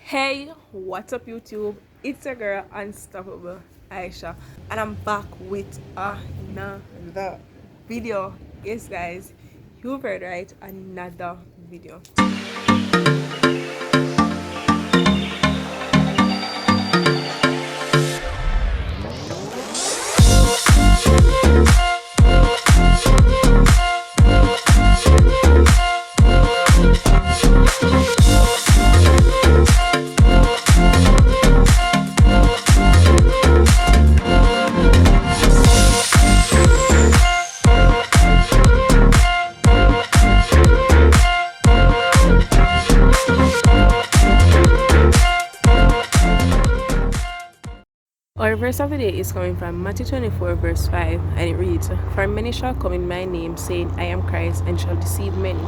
Hey, what's up YouTube? It's your girl Unstoppable Aisha, and I'm back with another video. Yes guys, you heard right, another video. Our verse of the day is coming from Matthew 24 verse 5, and it reads, "For many shall come in my name, saying, I am Christ, and shall deceive many."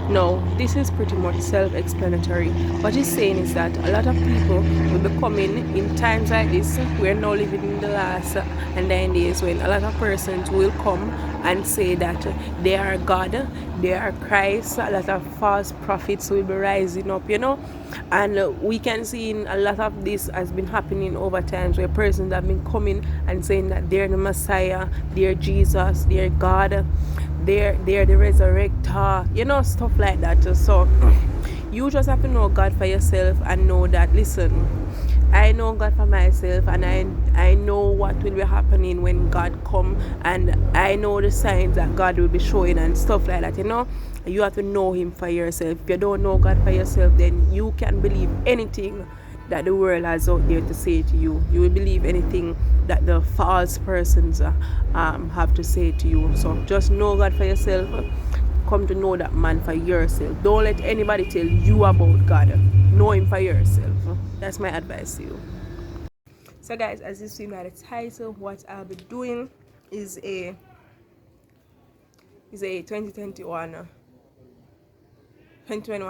Now, this is pretty much self-explanatory. What he's saying is that a lot of people will be coming in times like this. We're now living in the last and dying days when a lot of persons will come and say that they are God, they are Christ. A lot of false prophets will be rising up, and we can see in a lot of this has been happening over times where persons have been coming and saying that they're the Messiah, they're Jesus, they're God, they're the resurrector, stuff like that. So you just have to know God for yourself and know that, listen, I know God for myself, and I know what will be happening when God come, and I know the signs that God will be showing and stuff like that. You have to know him for yourself. If you don't know God for yourself, then you can believe anything that the world has out there to say to you. You will believe anything that the false persons have to say to you. So just know God for yourself. Come to know that man for yourself. Don't let anybody tell you about God. Know him for yourself. That's my advice to you. So guys, as you see by the title, what I'll be doing is a 2021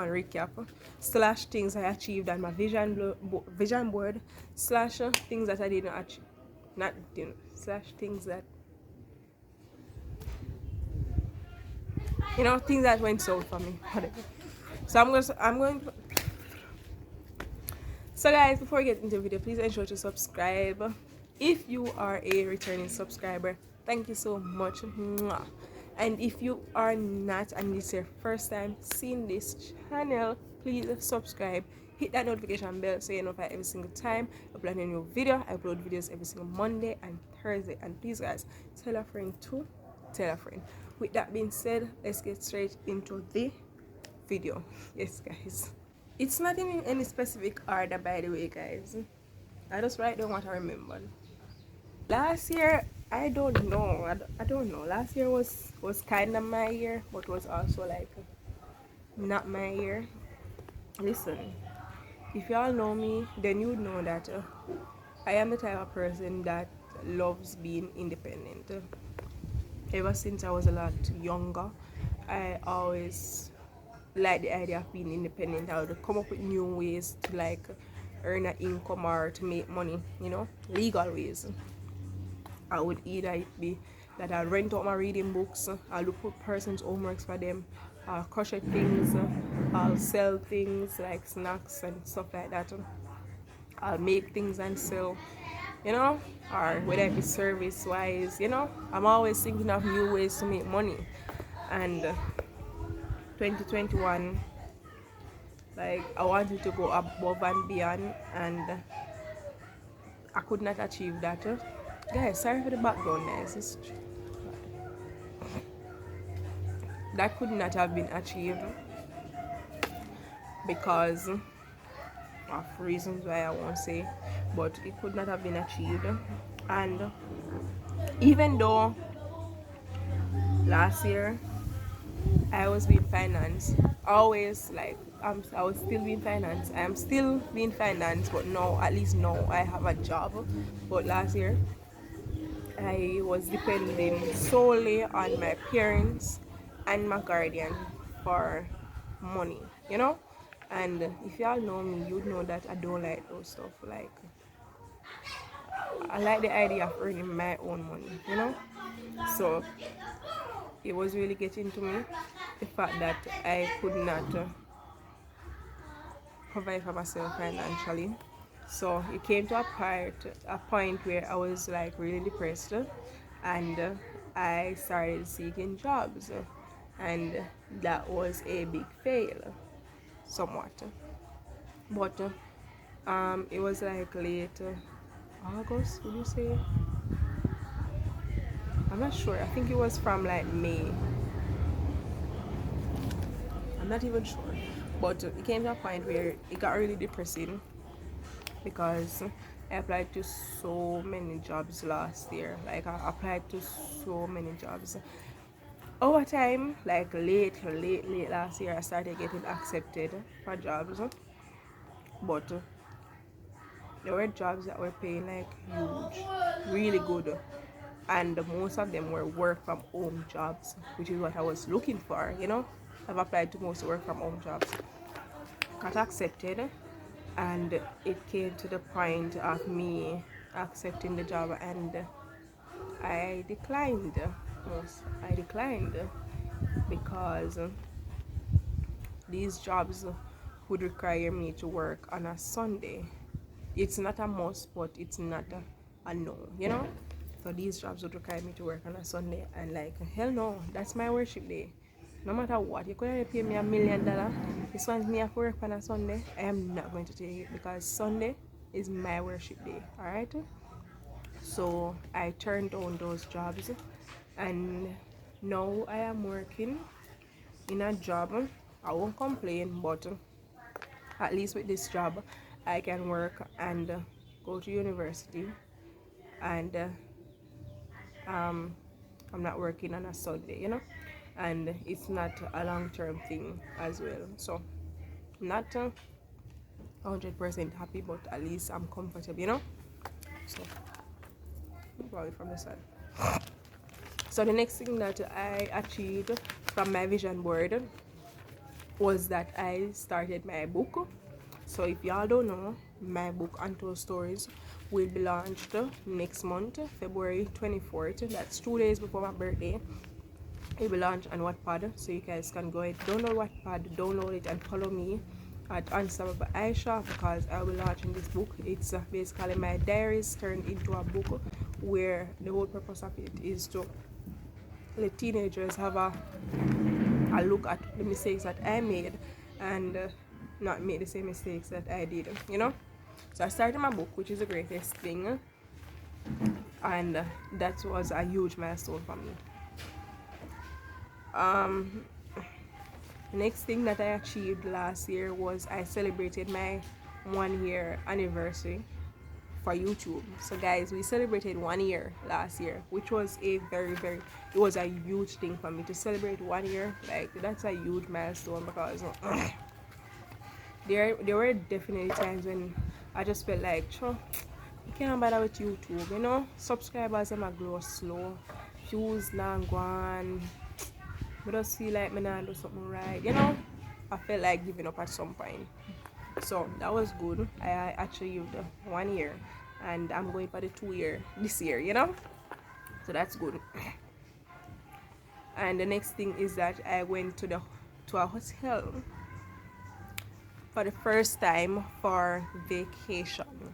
recap slash things I achieved on my vision board slash things that I didn't achieve, not didn't slash things that things that went south for me, whatever. So I'm going to So guys, before we get into the video, please ensure to subscribe if you are a returning subscriber. Thank you so much. Mwah. And if you are not, and this is your first time seeing this channel, please subscribe, hit that notification bell so you know every single time I upload a new video. I upload videos every single Monday and Thursday. And please guys, tell a friend to tell a friend. With that being said, let's get straight into the video. Yes guys, it's not in any specific order, by the way, guys. I just write down what I remember. Last year, I don't know. I don't know. Last year was kind of my year, but was also like not my year. Listen, if y'all know me, then you know that I am the type of person that loves being independent. Ever since I was a lot younger, I always like the idea of being independent. I would come up with new ways to like earn an income or to make money, legal ways. I would either be that I rent out my reading books, I'll do put persons homeworks for them, I'll crochet things, I'll sell things like snacks and stuff like that. I'll make things and sell, or whether it be service wise, I'm always thinking of new ways to make money. And 2021, like I wanted to go above and beyond, and I could not achieve that. Guys, sorry for the background noise. That could not have been achieved because of reasons why I won't say, but it could not have been achieved. And even though last year I was being financed, always like I was still being financed. I am still being financed, but now at least now I have a job. But last year I was depending solely on my parents and my guardian for money. And if y'all know me, you'd know that I don't like those stuff. Like, I like the idea of earning my own money. So it was really getting to me, the fact that I could not provide for myself financially. So it came to a point where I was like really depressed, and I started seeking jobs, and that was a big fail, somewhat. But it was like late August, would you say? I'm not sure. I think it was from like May. I'm not even sure. But it came to a point where it got really depressing because I applied to so many jobs last year. Like I applied to so many jobs. Over time, like late last year, I started getting accepted for jobs. But there were jobs that were paying like huge, really good. And most of them were work from home jobs, which is what I was looking for, you know. I've applied to most work from home jobs, got accepted, and it came to the point of me accepting the job, and I declined. Yes, I declined because these jobs would require me to work on a Sunday. It's not a must, but it's not a no, you know. So these jobs would require me to work on a Sunday, and like hell no, that's my worship day. No matter what, you could pay me $1,000,000. This one's me have to work on a Sunday. I am not going to take it because Sunday is my worship day. Alright? So I turned down those jobs, and now I am working in a job. I won't complain, but at least with this job I can work and go to university, and I'm not working on a Sunday, you know, and it's not a long-term thing as well. So I'm not 100% happy, but at least I'm comfortable, you know. So probably from the side. So the next thing that I achieved from my vision board was that I started my book. So if y'all don't know, my book Untold Stories will be launched next month, February 24th. That's 2 days before my birthday. It will launch on Wattpad, so you guys can go ahead, download Wattpad, download it, and follow me at Unstoppable Aisha, because I will launch in this book. It's basically my diaries turned into a book, where the whole purpose of it is to let teenagers have a look at the mistakes that I made, and not make the same mistakes that I did, you know. So I started my book, which is the greatest thing, and that was a huge milestone for me. Next thing that I achieved last year was I celebrated my 1 year anniversary for YouTube. So guys, we celebrated 1 year last year, which was a it was a huge thing for me to celebrate 1 year. Like that's a huge milestone, because there were definitely times when I just felt like, you can't bother with YouTube, you know. Subscribers am a grow slow, views now gone. I just feel like me not do something right, you know. I felt like giving up at some point. So that was good. I achieved 1 year, and I'm going for the 2 year this year, you know. So that's good. And the next thing is that I went to a hotel for the first time for vacation.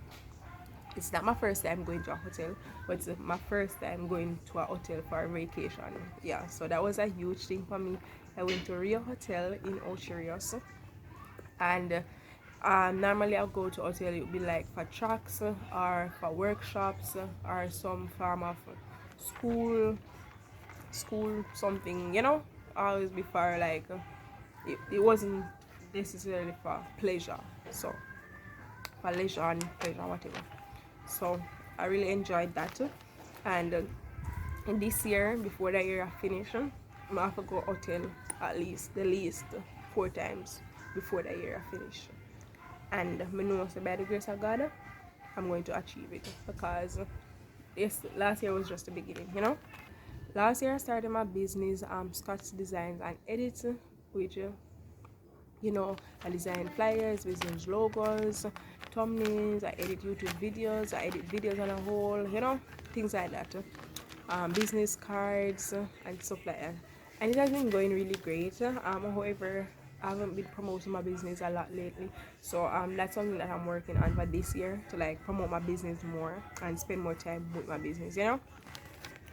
It's not my first time going to a hotel, but it's my first time going to a hotel for a vacation. Yeah, so that was a huge thing for me. I went to a real hotel in Ocherios, and normally I'll go to hotel, it would be like for tracks or for workshops or some form of school something, you know. Always be for like it wasn't necessarily for pleasure, so for leisure and pleasure, whatever. So I really enjoyed that, and in this year, before the year I finish, I have to go hotel at least the least 4 times before the year I finish. And I know, so by the grace of God, I'm going to achieve it, because last year was just the beginning, you know. Last year I started my business, Scott's Designs and Edits, which you know, I design flyers, business logos, thumbnails, I edit YouTube videos, I edit videos on a whole, you know, things like that. Business cards and stuff like that. And it has been going really great. However, I haven't been promoting my business a lot lately, so that's something that I'm working on for this year, to like promote my business more and spend more time with my business, you know,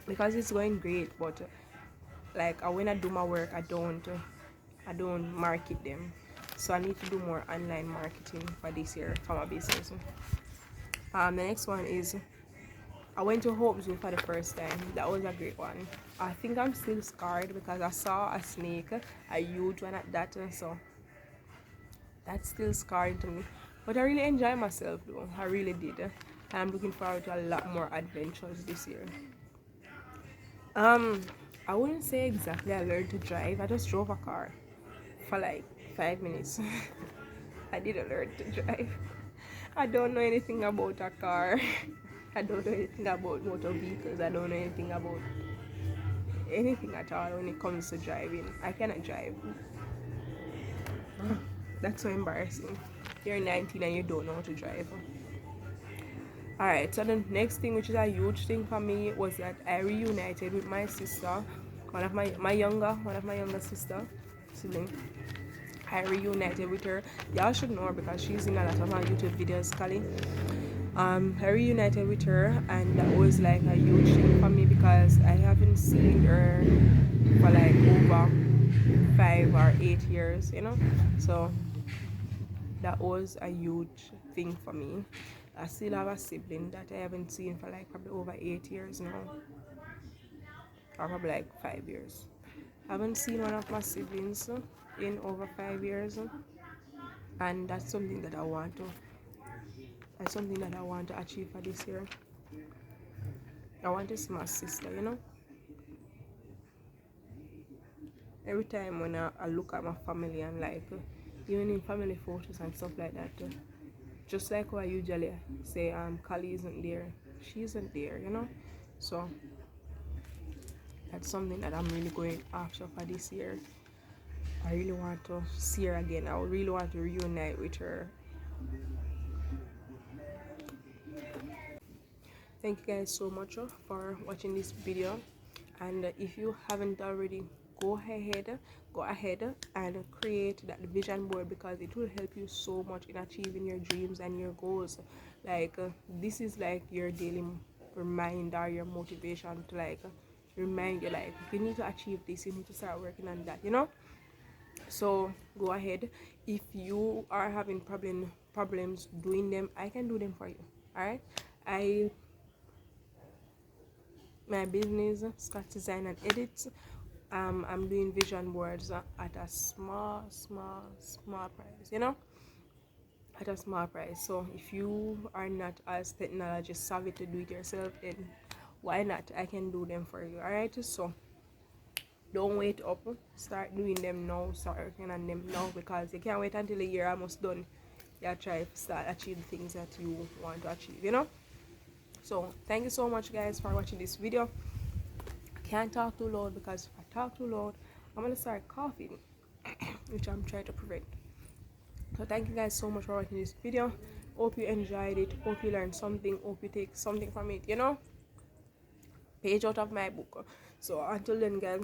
because it's going great, but like when I do my work, I don't market them, so I need to do more online marketing for this year for my business. The next one is I went to Hope Zoo for the first time. That was a great one. I think I'm still scarred because I saw a snake, a huge one at that, so that's still scarring to me. But I really enjoy myself though. I really did. And I'm looking forward to a lot more adventures this year. Um, I wouldn't say exactly I learned to drive. I just drove a car for like 5 minutes. I didn't learn to drive. I don't know anything about a car. I don't know anything about motor vehicles. I don't know anything about anything at all when it comes to driving. I cannot drive. That's so embarrassing. You're 19 and you don't know how to drive. Alright, so the next thing, which is a huge thing for me, was that I reunited with my sister, one of my younger sister sibling. I reunited with her. Y'all should know her because she's in a lot of my YouTube videos, Kali. I reunited with her, and that was like a huge thing for me because I haven't seen her for like over 5 or 8 years, you know. So that was a huge thing for me. I still have a sibling that I haven't seen for like probably over 8 years now, or probably like 5 years. I haven't seen one of my siblings in over 5 years, and that's something that I want to. That's something that I want to achieve for this year. I want to see my sister, you know. Every time when I look at my family and like, even in family photos and stuff like that, just like what I usually say, Kali isn't there, she isn't there, you know. So that's something that I'm really going after for this year. I really want to see her again. I really want to reunite with her. Thank you guys so much for watching this video, and if you haven't already, go ahead and create that vision board, because it will help you so much in achieving your dreams and your goals. Like this is like your daily reminder, your motivation to like remind you, like, you need to achieve this, you need to start working on that, you know. So go ahead. If you are having problems doing them, I can do them for you. All right. My business, Scott Design and Edit, I'm doing vision boards at a small price, you know, at a small price. So if you are not as technology savvy to do it yourself, then why not? I can do them for you. All right. So don't wait up, start doing them now, start working on them now, because you can't wait until the year almost done. You try to start achieve the things that you want to achieve, you know. So thank you so much guys for watching this video. I can't talk too loud because if I talk too loud, I'm gonna start coughing, which I'm trying to prevent. So thank you guys so much for watching this video. Hope you enjoyed it, hope you learned something, hope you take something from it, you know, page out of my book. So until then guys,